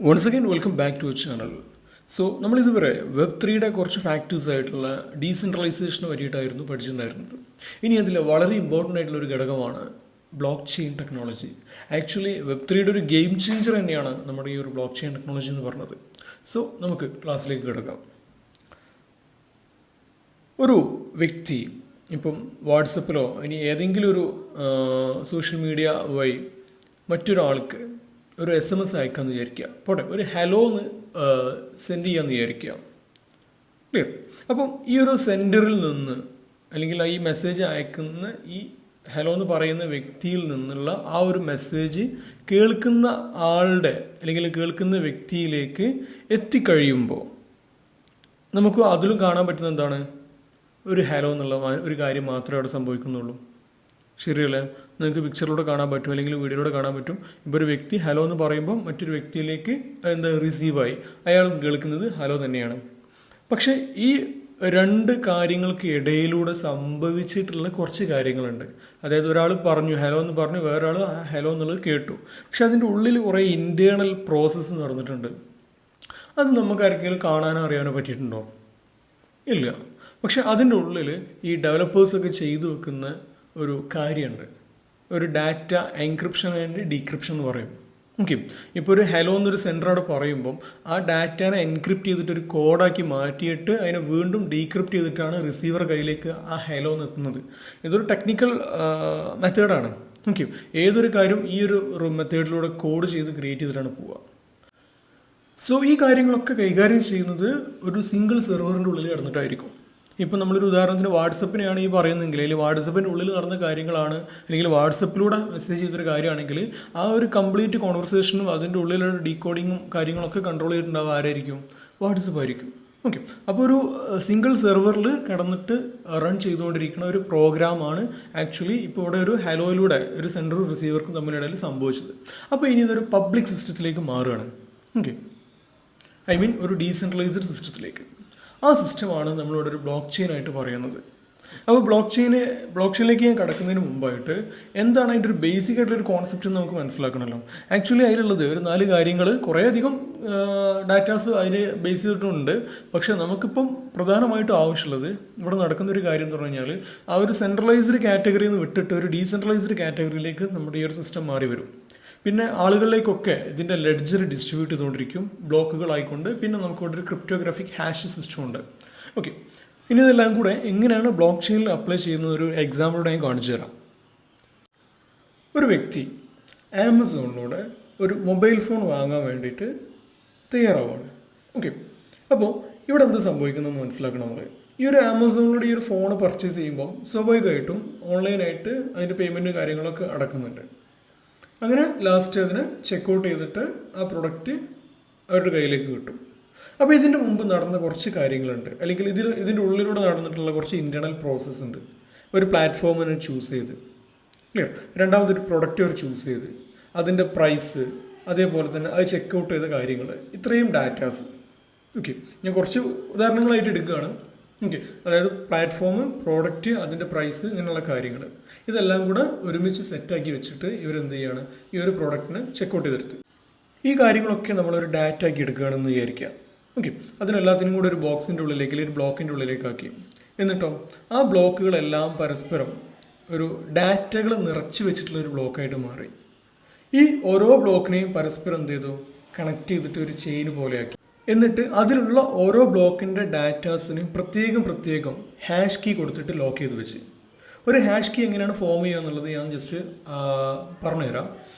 Once again welcome back to channel. So നമ്മൾ ഇതുവരെ web 3യുടെ കുറച്ച് ഫാക്ടേഴ്സ് ആയിട്ടുള്ള ഡീസെൻട്രലൈസേഷനെ പറ്റിയിട്ടായിരുന്നു പഠിച്ചിട്ടുണ്ടായിരുന്നത്. ഇനി അതിൽ വളരെ ഇമ്പോർട്ടൻ്റ് ആയിട്ടുള്ള ഒരു ഘടകമാണ് block chain technology. Actually web 3യുടെ ഒരു ഗെയിം ചേഞ്ചർ തന്നെയാണ് നമ്മുടെ ഈ ഒരു ബ്ലോക്ക് ചെയിൻ ടെക്നോളജി എന്ന് പറഞ്ഞത്. സോ നമുക്ക് ക്ലാസ്സിലേക്ക് കിടക്കാം. ഒരു വ്യക്തി ഇപ്പം വാട്സപ്പിലോ ഇനി ഏതെങ്കിലും ഒരു സോഷ്യൽ മീഡിയ വഴി മറ്റൊരാൾക്ക് ഒരു SMS അയക്കാമെന്ന് വിചാരിക്കുക. പോട്ടെ, ഒരു ഹലോ എന്ന് സെൻഡ് ചെയ്യാമെന്ന് വിചാരിക്കുക. ക്ലിയർ? അപ്പം ഈ ഒരു സെൻഡറിൽ നിന്ന് അല്ലെങ്കിൽ ഈ മെസ്സേജ് അയക്കുന്ന ഈ ഹലോ എന്ന് പറയുന്ന വ്യക്തിയിൽ നിന്നുള്ള ആ ഒരു മെസ്സേജ് കേൾക്കുന്ന ആളുടെ അല്ലെങ്കിൽ കേൾക്കുന്ന വ്യക്തിയിലേക്ക് എത്തിക്കഴിയുമ്പോൾ നമുക്ക് അതിലും കാണാൻ പറ്റുന്ന എന്താണ്? ഒരു ഹലോ എന്നുള്ള ഒരു കാര്യം മാത്രമേ അവിടെ സംഭവിക്കുന്നുള്ളൂ. ശരിയല്ലേ? നിങ്ങൾക്ക് പിക്ചറിലൂടെ കാണാൻ പറ്റും അല്ലെങ്കിൽ വീഡിയോയിലൂടെ കാണാൻ പറ്റും. ഇപ്പോൾ ഒരു വ്യക്തി ഹലോ എന്ന് പറയുമ്പോൾ മറ്റൊരു വ്യക്തിയിലേക്ക് റിസീവായി അയാൾ കേൾക്കുന്നത് ഹലോ തന്നെയാണ്. പക്ഷേ ഈ രണ്ട് കാര്യങ്ങൾക്ക് ഇടയിലൂടെ സംഭവിച്ചിട്ടുള്ള കുറച്ച് കാര്യങ്ങളുണ്ട്. അതായത് ഒരാൾ പറഞ്ഞു ഹലോ എന്ന് പറഞ്ഞു, വേറൊരാൾ ഹലോ എന്നുള്ളത് കേട്ടു. പക്ഷെ അതിൻ്റെ ഉള്ളിൽ കുറേ ഇൻറ്റേർണൽ പ്രോസസ്സ് നടന്നിട്ടുണ്ട്. അത് നമുക്ക് ആർക്കെങ്കിലും കാണാനോ അറിയാനോ പറ്റിയിട്ടുണ്ടോ? ഇല്ല. പക്ഷെ അതിൻ്റെ ഉള്ളിൽ ഈ ഡെവലപ്പേഴ്സൊക്കെ ചെയ്തു വെക്കുന്ന ഒരു കാര്യമുണ്ട്. ഒരു ഡാറ്റ എൻക്രിപ്ഷൻ ആൻഡ് ഡീക്രിപ്ഷൻ എന്ന് പറയും. ഓക്കെ, ഇപ്പോൾ ഒരു ഹലോ എന്നൊരു സെൻറ്റർ അവിടെ പറയുമ്പം ആ ഡാറ്റാനെ എൻക്രിപ്റ്റ് ചെയ്തിട്ട് ഒരു കോഡാക്കി മാറ്റിയിട്ട് അതിനെ വീണ്ടും ഡീക്രിപ്റ്റ് ചെയ്തിട്ടാണ് റിസീവർ കയ്യിലേക്ക് ആ ഹലോ എന്ന് എത്തുന്നത്. ഇതൊരു ടെക്നിക്കൽ മെത്തേഡാണ്. ഓക്കെ, ഏതൊരു കാര്യം ഈ ഒരു മെത്തേഡിലൂടെ കോഡ് ചെയ്ത് ക്രിയേറ്റ് ചെയ്തിട്ടാണ് പോവുക. സോ ഈ കാര്യങ്ങളൊക്കെ കൈകാര്യം ചെയ്യുന്നത് ഒരു സിംഗിൾ സെർവറിൻ്റെ ഉള്ളിൽ കിടന്നിട്ടായിരിക്കും. ഇപ്പം നമ്മളൊരു ഉദാഹരണത്തിന് വാട്സപ്പിനെയാണ് ഈ പറയുന്നതെങ്കിൽ, അല്ലെങ്കിൽ വാട്സപ്പിൻ്റെ ഉള്ളിൽ നടന്ന കാര്യങ്ങളാണ്, അല്ലെങ്കിൽ വാട്സപ്പിലൂടെ മെസ്സേജ് ചെയ്തൊരു കാര്യമാണെങ്കിൽ ആ ഒരു കംപ്ലീറ്റ് കോൺവെർസേഷനും അതിൻ്റെ ഉള്ളിലുള്ള ഡീകോഡിങ്ങും കാര്യങ്ങളൊക്കെ കൺട്രോൾ ചെയ്തിട്ടുണ്ടാവുക ആരായിരിക്കും? വാട്സപ്പ് ആയിരിക്കും. ഓക്കെ, അപ്പോൾ ഒരു സിംഗിൾ സെർവറിൽ കിടന്നിട്ട് റൺ ചെയ്തുകൊണ്ടിരിക്കുന്ന ഒരു പ്രോഗ്രാമാണ് ആക്ച്വലി ഇപ്പോൾ ഇവിടെ ഒരു ഹലോയിലൂടെ ഒരു സെൻറ്ററും റിസീവർക്കും തമ്മിലിടയിൽ സംഭവിച്ചത്. അപ്പോൾ ഇനി ഇതൊരു പബ്ലിക് സിസ്റ്റത്തിലേക്ക് മാറുകയാണ്. ഓക്കെ, ഐ മീൻ ഒരു ഡീസെൻട്രലൈസ്ഡ് സിസ്റ്റത്തിലേക്ക്. ആ സിസ്റ്റമാണ് നമ്മളിവിടെ ഒരു ബ്ലോക്ക് ചെയിൻ ആയിട്ട് പറയുന്നത്. അപ്പോൾ ബ്ലോക്ക് ചെയിനിലേക്ക് ഞാൻ കടക്കുന്നതിന് മുമ്പായിട്ട് എന്താണ് അതിൻ്റെ ഒരു ബേസിക് ആയിട്ടുള്ളൊരു കോൺസെപ്റ്റ് നമുക്ക് മനസ്സിലാക്കണമല്ലോ. ആക്ച്വലി അതിലുള്ളത് ഒരു 4 കാര്യങ്ങൾ, കുറേയധികം ഡാറ്റാസ് അതിന് ബേസ് ചെയ്തിട്ടുണ്ട്. പക്ഷെ നമുക്കിപ്പം പ്രധാനമായിട്ടും ആവശ്യമുള്ളത് ഇവിടെ നടക്കുന്ന ഒരു കാര്യം എന്ന് പറഞ്ഞു കഴിഞ്ഞാൽ ആ ഒരു സെൻട്രലൈസ്ഡ് കാറ്റഗറിയിൽ നിന്ന് വിട്ടിട്ട് ഒരു ഡീസെൻട്രലൈസ്ഡ് കാറ്റഗറിയിലേക്ക് നമ്മുടെ ഈ ഒരു സിസ്റ്റം മാറി വരും. പിന്നെ ആളുകളിലേക്കൊക്കെ ഇതിൻ്റെ ലെഡ്ജർ ഡിസ്ട്രിബ്യൂട്ട് ചെയ്തുകൊണ്ടിരിക്കും ബ്ലോക്കുകളായിക്കൊണ്ട്. പിന്നെ നമുക്കിവിടെ ഒരു ക്രിപ്റ്റോഗ്രാഫിക് ഹാഷ് സിസ്റ്റം ഉണ്ട്. ഓക്കെ, ഇനി ഇതെല്ലാം കൂടെ എങ്ങനെയാണ് ബ്ലോക്ക് ചെയിനിൽ അപ്ലൈ ചെയ്യുന്ന ഒരു എക്സാമ്പിളോടെ ഞാൻ കാണിച്ചു തരാം. ഒരു വ്യക്തി ആമസോണിലൂടെ ഒരു മൊബൈൽ ഫോൺ വാങ്ങാൻ വേണ്ടിയിട്ട് തയ്യാറാവുകയാണ്. ഓക്കെ, അപ്പോൾ ഇവിടെ എന്ത് സംഭവിക്കുന്നതെന്ന് മനസ്സിലാക്കണം. നമ്മൾ ഈ ഒരു ആമസോണിലൂടെ ഈ ഒരു ഫോൺ പർച്ചേസ് ചെയ്യുമ്പോൾ സ്വാഭാവികമായിട്ടും ഓൺലൈനായിട്ട് അതിൻ്റെ പേയ്മെൻറ്റ് കാര്യങ്ങളൊക്കെ അടക്കുന്നുണ്ട്. അങ്ങനെ ലാസ്റ്റ് അതിന് ചെക്കൗട്ട് ചെയ്തിട്ട് ആ പ്രൊഡക്റ്റ് അവരുടെ കയ്യിലേക്ക് കിട്ടും. അപ്പോൾ ഇതിൻ്റെ മുമ്പ് നടന്ന കുറച്ച് കാര്യങ്ങളുണ്ട്, അല്ലെങ്കിൽ ഇതിൻ്റെ ഉള്ളിലൂടെ നടന്നിട്ടുള്ള കുറച്ച് ഇൻറ്റേർണൽ പ്രോസസ്സ് ഉണ്ട്. ഒരു പ്ലാറ്റ്ഫോമിനെ ചൂസ് ചെയ്ത്, ക്ലിയർ, രണ്ടാമതൊരു പ്രൊഡക്റ്റ് അവർ ചൂസ് ചെയ്ത്, അതിൻ്റെ പ്രൈസ്, അതേപോലെ തന്നെ അത് ചെക്കൗട്ട് ചെയ്ത കാര്യങ്ങൾ, ഇത്രയും ഡാറ്റാസ്. ഓക്കെ, ഞാൻ കുറച്ച് ഉദാഹരണങ്ങളായിട്ട് എടുക്കുകയാണ്. ഓക്കെ, അതായത് പ്ലാറ്റ്ഫോം, പ്രോഡക്റ്റ്, അതിൻ്റെ പ്രൈസ്, ഇങ്ങനെയുള്ള കാര്യങ്ങൾ ഇതെല്ലാം കൂടെ ഒരുമിച്ച് സെറ്റാക്കി വെച്ചിട്ട് ഇവരെന്ത് ചെയ്യാണ്? ഈ ഒരു പ്രോഡക്റ്റിന് ചെക്കൗട്ട് ചെയ്തെടുത്ത് ഈ കാര്യങ്ങളൊക്കെ നമ്മളൊരു ഡാറ്റ ആക്കി എടുക്കുകയാണെന്ന് വിചാരിക്കുക. ഓക്കെ, അതിനെല്ലാത്തിനും കൂടെ ഒരു ബോക്സിൻ്റെ ഉള്ളിലേക്ക് അല്ലെങ്കിൽ ഒരു ബ്ലോക്കിൻ്റെ ഉള്ളിലേക്കാക്കി. എന്നിട്ടോ ആ ബ്ലോക്കുകളെല്ലാം പരസ്പരം ഒരു ഡാറ്റകൾ നിറച്ച് വെച്ചിട്ടുള്ള ഒരു ബ്ലോക്കായിട്ട് മാറി. ഈ ഓരോ ബ്ലോക്കിനെയും പരസ്പരം എന്ത് ചെയ്തു? കണക്ട് ചെയ്തിട്ട് ഒരു ചെയിൻ പോലെയാക്കി. എന്നിട്ട് അതിലുള്ള ഓരോ ബ്ലോക്കിൻ്റെ ഡാറ്റാസിന് പ്രത്യേകം ഹാഷ് കീ കൊടുത്തിട്ട് ലോക്ക് ചെയ്ത് വെച്ച്. ഒരു ഹാഷ് കീ എങ്ങനെയാണ് ഫോം ചെയ്യുക എന്നുള്ളത് ഞാൻ ജസ്റ്റ് പറഞ്ഞുതരാം.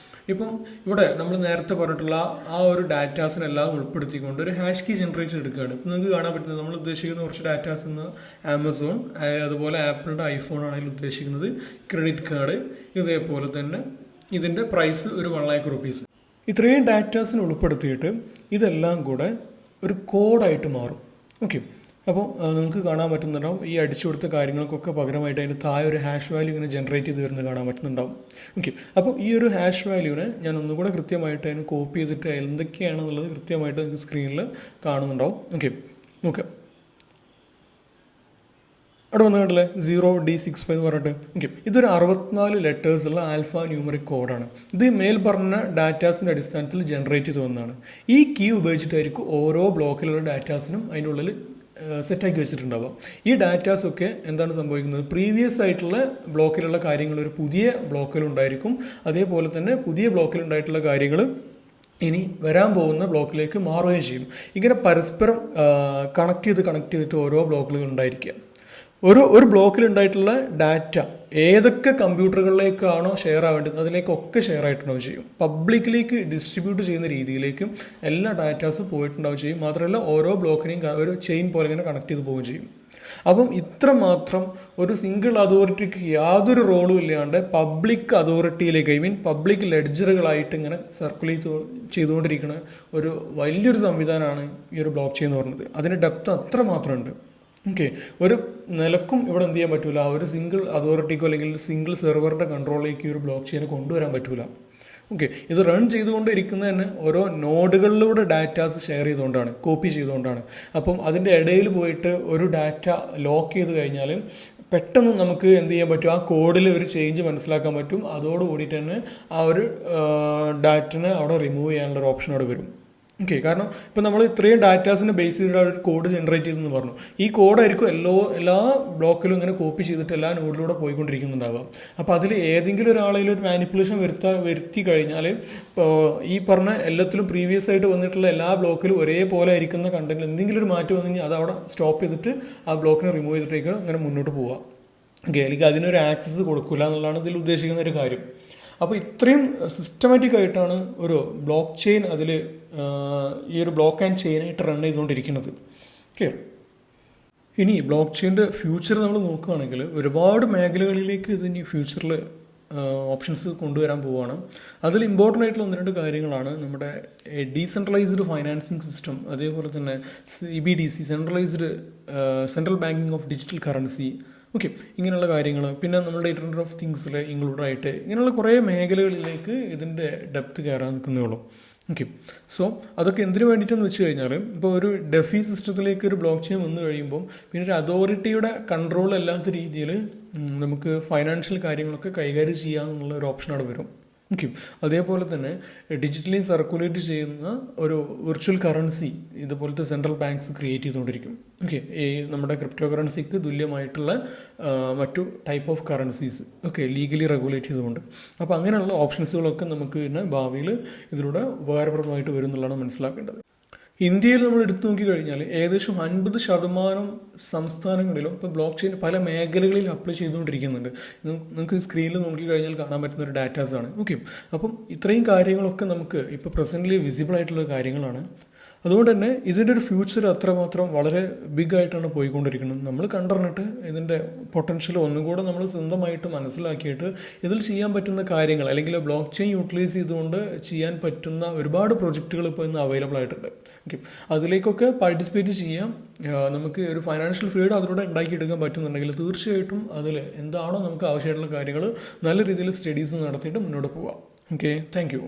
ഇപ്പം ഇവിടെ നമ്മൾ നേരത്തെ പറഞ്ഞിട്ടുള്ള ആ ഒരു ഡാറ്റാസിനെല്ലാം ഉൾപ്പെടുത്തിക്കൊണ്ട് ഒരു ഹാഷ് കീ ജനറേറ്റ് എടുക്കുകയാണ്. ഇപ്പം നിങ്ങൾക്ക് കാണാൻ പറ്റുന്നത് നമ്മൾ ഉദ്ദേശിക്കുന്ന കുറച്ച് ഡാറ്റാസ് എന്ന് ആമസോൺ, അതുപോലെ ആപ്പിളിൻ്റെ ഐഫോൺ ആണെങ്കിൽ ഉദ്ദേശിക്കുന്നത് ക്രെഡിറ്റ് കാർഡ്, ഇതേപോലെ തന്നെ ഇതിൻ്റെ പ്രൈസ് ഒരു 1 lakh rupees. ഇത്രയും ഡാറ്റാസിന് ഉൾപ്പെടുത്തിയിട്ട് ഇതെല്ലാം കൂടെ ഒരു കോഡായിട്ട് മാറും. ഓക്കെ, അപ്പോൾ നിങ്ങൾക്ക് കാണാൻ പറ്റുന്നുണ്ടാവും ഈ അടിച്ചു കൊടുത്ത കാര്യങ്ങൾക്കൊക്കെ പകരമായിട്ട് അതിന് താഴെ ഒരു ഹാഷ് വാല്യൂ ഇങ്ങനെ ജനറേറ്റ് ചെയ്ത് വരുന്നത് കാണാൻ പറ്റുന്നുണ്ടാവും. ഓക്കെ, അപ്പോൾ ഈ ഒരു ഹാഷ് വാല്യൂവിനെ ഞാൻ ഒന്നുകൂടെ കൃത്യമായിട്ട് അതിന് കോപ്പി ചെയ്തിട്ട് എന്തൊക്കെയാണെന്നുള്ളത് കൃത്യമായിട്ട് നിങ്ങൾക്ക് സ്ക്രീനിൽ കാണുന്നുണ്ടാവും. ഓക്കെ, നോക്കാം. അവിടെ വന്ന് കണ്ടില്ലേ 0D65 എന്ന് പറഞ്ഞിട്ട്. ഓക്കെ, ഇതൊരു 64 ലെറ്റേഴ്സുള്ള ആൽഫ ന്യൂമറിക് കോഡാണ്. ഇത് മേൽ പറഞ്ഞ ഡാറ്റാസിൻ്റെ അടിസ്ഥാനത്തിൽ ജനറേറ്റ് ചെയ്ത് വന്നതാണ്. ഈ കീ ഉപയോഗിച്ചിട്ടായിരിക്കും ഓരോ ബ്ലോക്കിലുള്ള ഡാറ്റാസിനും അതിൻ്റെ ഉള്ളിൽ സെറ്റാക്കി വെച്ചിട്ടുണ്ടാവാം. ഈ ഡാറ്റാസൊക്കെ എന്താണ് സംഭവിക്കുന്നത്, പ്രീവിയസ് ആയിട്ടുള്ള ബ്ലോക്കിലുള്ള കാര്യങ്ങൾ ഒരു പുതിയ ബ്ലോക്കിലുണ്ടായിരിക്കും. അതേപോലെ തന്നെ പുതിയ ബ്ലോക്കിലുണ്ടായിട്ടുള്ള കാര്യങ്ങൾ ഇനി വരാൻ പോകുന്ന ബ്ലോക്കിലേക്ക് മാറുകയും ചെയ്യും. ഇങ്ങനെ പരസ്പരം കണക്ട് ചെയ്തിട്ട് ഓരോ ബ്ലോക്കുകൾ ഉണ്ടായിരിക്കുക. ഒരു ബ്ലോക്കിൽ ഉണ്ടായിട്ടുള്ള ഡാറ്റ ഏതൊക്കെ കമ്പ്യൂട്ടറുകളിലേക്കാണോ ഷെയർ ആവേണ്ടത് അതിലേക്കൊക്കെ ഷെയർ ആയിട്ടുണ്ടാവും ചെയ്യും. പബ്ലിക്കിലേക്ക് ഡിസ്ട്രിബ്യൂട്ട് ചെയ്യുന്ന രീതിയിലേക്കും എല്ലാ ഡാറ്റാസും പോയിട്ടുണ്ടാവും ചെയ്യും. മാത്രമല്ല ഓരോ ബ്ലോക്കിനെയും ഒരു ചെയിൻ പോലെ ഇങ്ങനെ കണക്ട് ചെയ്ത് പോവുകയും ചെയ്യും. അപ്പം ഇത്രമാത്രം ഒരു സിംഗിൾ അതോറിറ്റിക്ക് യാതൊരു റോളും ഇല്ലാണ്ട് പബ്ലിക് അതോറിറ്റിയിലേക്ക്, പബ്ലിക് ലെഡ്ജറുകളായിട്ട് ഇങ്ങനെ സർക്കുലേറ്റ് ചെയ്തുകൊണ്ടിരിക്കുന്ന ഒരു വലിയൊരു സംവിധാനമാണ് ഈ ഒരു ബ്ലോക്ക് ചെയിൻ എന്ന് പറയുന്നത്. അതിൻ്റെ ഡെപ്ത് അത്രമാത്രം ഉണ്ട്. ഓക്കെ, ഒരു നിലക്കും ഇവിടെ എന്ത് ചെയ്യാൻ പറ്റൂല, ഒരു സിംഗിൾ അതോറിറ്റിക്കോ അല്ലെങ്കിൽ സിംഗിൾ സെർവറിൻ്റെ കൺട്രോളിലേക്ക് ഒരു ബ്ലോക്ക് ചെയിനെ കൊണ്ടുവരാൻ പറ്റൂല. ഓക്കെ, ഇത് റൺ ചെയ്തുകൊണ്ടിരിക്കുന്നത് തന്നെ ഓരോ നോഡുകളിലൂടെ ഡാറ്റാസ് ഷെയർ ചെയ്തുകൊണ്ടാണ്, കോപ്പി ചെയ്തുകൊണ്ടാണ്. അപ്പം അതിൻ്റെ ഇടയിൽ പോയിട്ട് ഒരു ഡാറ്റ ലോക്ക് ചെയ്ത് കഴിഞ്ഞാൽ പെട്ടെന്ന് നമുക്ക് എന്ത് ചെയ്യാൻ പറ്റും, ആ കോഡിൽ ഒരു ചേഞ്ച് മനസ്സിലാക്കാൻ പറ്റും. അതോടുകൂടിയിട്ട് തന്നെ ആ ഒരു ഡാറ്റനെ അവിടെ റിമൂവ് ചെയ്യാനുള്ള ഒരു ഓപ്ഷൻ അവിടെ വരും. ഓക്കെ, കാരണം ഇപ്പം നമ്മൾ ഇത്രയും ഡാറ്റാസിനെ ബേസ് ചെയ്തിട്ട് ഒരു കോഡ് ജനറേറ്റ് ചെയ്തെന്ന് പറഞ്ഞു. ഈ കോഡായിരിക്കും എല്ലാ ബ്ലോക്കിലും ഇങ്ങനെ കോപ്പി ചെയ്തിട്ട് എല്ലാ നോഡിലൂടെ പോയിക്കൊണ്ടിരിക്കുന്നുണ്ടാവുക. അപ്പോൾ അതിൽ ഏതെങ്കിലും ഒരാളെങ്കിലും ഒരു മാനിപ്പുലേഷൻ വരുത്തി കഴിഞ്ഞാൽ ഈ പറഞ്ഞ എല്ലാത്തിലും പ്രീവിയസ് ആയിട്ട് വന്നിട്ടുള്ള എല്ലാ ബ്ലോക്കിലും ഒരേപോലെ ആയിരിക്കുന്ന കണ്ടന്റിൽ എന്തെങ്കിലും ഒരു മാറ്റം വന്നു കഴിഞ്ഞാൽ അത് അവിടെ സ്റ്റോപ്പ് ചെയ്തിട്ട് ആ ബ്ലോക്കിനെ റിമൂവ് ചെയ്തിട്ടേക്ക് അങ്ങനെ മുന്നോട്ട് പോവുക. ഓക്കെ, അല്ലെങ്കിൽ അതിനൊരു ആക്സസ് കൊടുക്കില്ല എന്നുള്ളതാണ് ഇതിൽ ഉദ്ദേശിക്കുന്ന ഒരു കാര്യം. അപ്പോൾ ഇത്രയും സിസ്റ്റമാറ്റിക് ആയിട്ടാണ് ഒരു ബ്ലോക്ക് ചെയിൻ അതിൽ ഈ ഒരു ബ്ലോക്ക് ആൻഡ് ചെയിനായിട്ട് റൺ ചെയ്തുകൊണ്ടിരിക്കുന്നത്. ക്ലിയർ? ഇനി ബ്ലോക്ക് ചെയിൻ്റെ ഫ്യൂച്ചർ നമ്മൾ നോക്കുകയാണെങ്കിൽ ഒരുപാട് മേഖലകളിലേക്ക് ഇതിന് ഫ്യൂച്ചറിൽ ഓപ്ഷൻസ് കൊണ്ടുവരാൻ പോവുകയാണ്. അതിൽ ഇമ്പോർട്ടൻ്റ് ആയിട്ടുള്ള 1-2 കാര്യങ്ങളാണ് നമ്മുടെ ഡീസെൻട്രലൈസ്ഡ് ഫൈനാൻസിങ് സിസ്റ്റം, അതേപോലെ തന്നെ CBDC, central banking of digital currency. Okay, ഇങ്ങനെയുള്ള കാര്യങ്ങൾ, പിന്നെ നമ്മുടെ ഇൻ്റർനെറ്റ് ഓഫ് തിങ്സിൽ ഇൻക്ലൂഡായിട്ട് ഇങ്ങനെയുള്ള കുറേ മേഖലകളിലേക്ക് ഇതിൻ്റെ ഡെപ്ത് കയറാൻ നിൽക്കുന്നേ ഉള്ളൂ. ഓക്കെ, സോ അതൊക്കെ എന്തിനു വേണ്ടിയിട്ടെന്ന് വെച്ച് കഴിഞ്ഞാൽ ഇപ്പോൾ ഒരു ഡെഫി സിസ്റ്റത്തിലേക്ക് ഒരു ബ്ലോക്ക് ചെയിൻ വന്നു കഴിയുമ്പം പിന്നെ ഒരു അതോറിറ്റിയുടെ കൺട്രോൾ അല്ലാത്ത രീതിയിൽ നമുക്ക് ഫൈനാൻഷ്യൽ കാര്യങ്ങളൊക്കെ കൈകാര്യം ചെയ്യാമെന്നുള്ള ഒരു ഓപ്ഷൻ അവിടെ വരും. ഓക്കെ, അതേപോലെ തന്നെ ഡിജിറ്റലി സർക്കുലേറ്റ് ചെയ്യുന്ന ഒരു വിർച്വൽ കറൻസി ഇതുപോലത്തെ സെൻട്രൽ ബാങ്ക്സ് ക്രിയേറ്റ് ചെയ്തുകൊണ്ടിരിക്കും. ഓക്കെ, ഈ നമ്മുടെ ക്രിപ്റ്റോ കറൻസിക്ക് തുല്യമായിട്ടുള്ള മറ്റു ടൈപ്പ് ഓഫ് കറൻസീസ് ഒക്കെ ലീഗലി റെഗുലേറ്റ് ചെയ്തുകൊണ്ട്. അപ്പോൾ അങ്ങനെയുള്ള ഓപ്ഷൻസുകളൊക്കെ നമുക്ക് പിന്നെ ഭാവിയിൽ ഇതിലൂടെ ഉപകാരപ്രദമായിട്ട് വരും എന്നുള്ളതാണ് മനസ്സിലാക്കേണ്ടത്. ഇന്ത്യയിൽ നമ്മൾ എടുത്തു നോക്കിക്കഴിഞ്ഞാൽ ഏകദേശം 50% സംസ്ഥാനങ്ങളിലും ഇപ്പോൾ ബ്ലോക്ക് ചെയിൻ പല മേഖലകളിൽ അപ്ലൈ ചെയ്തുകൊണ്ടിരിക്കുന്നുണ്ട്. നമുക്ക് സ്ക്രീനിൽ നോക്കിക്കഴിഞ്ഞാൽ കാണാൻ പറ്റുന്ന ഒരു ഡാറ്റാസാണ്. ഓക്കെ, അപ്പം ഇത്രയും കാര്യങ്ങളൊക്കെ നമുക്ക് ഇപ്പോൾ പ്രസൻ്റ്ലി വിസിബിൾ ആയിട്ടുള്ള കാര്യങ്ങളാണ്. അതുകൊണ്ട് തന്നെ ഇതിൻ്റെ ഒരു ഫ്യൂച്ചർ അത്രമാത്രം വളരെ ബിഗ് ആയിട്ടാണ് പോയിക്കൊണ്ടിരിക്കുന്നത്. നമ്മൾ കണ്ടറിഞ്ഞിട്ട് ഇതിൻ്റെ പൊട്ടൻഷ്യൽ ഒന്നും കൂടെ നമ്മൾ സ്വന്തമായിട്ട് മനസ്സിലാക്കിയിട്ട് ഇതിൽ ചെയ്യാൻ പറ്റുന്ന കാര്യങ്ങൾ അല്ലെങ്കിൽ ബ്ലോക്ക് ചെയിൻ യൂട്ടിലൈസ് ചെയ്തുകൊണ്ട് ചെയ്യാൻ പറ്റുന്ന ഒരുപാട് പ്രൊജക്റ്റുകൾ ഇപ്പോൾ ഇന്ന് അവൈലബിൾ ആയിട്ടുണ്ട്. ഓക്കെ, അതിലേക്കൊക്കെ പാർട്ടിസിപ്പേറ്റ് ചെയ്യാം. നമുക്ക് ഒരു ഫൈനാൻഷ്യൽ ഫ്രീഡം അതിലൂടെ ഉണ്ടാക്കിയെടുക്കാൻ പറ്റുന്നുണ്ടെങ്കിൽ തീർച്ചയായിട്ടും അതിൽ എന്താണോ നമുക്ക് ആവശ്യമായിട്ടുള്ള കാര്യങ്ങൾ നല്ല രീതിയിൽ സ്റ്റഡീസ് നടത്തിയിട്ട് മുന്നോട്ട് പോകാം. Okay, thank you.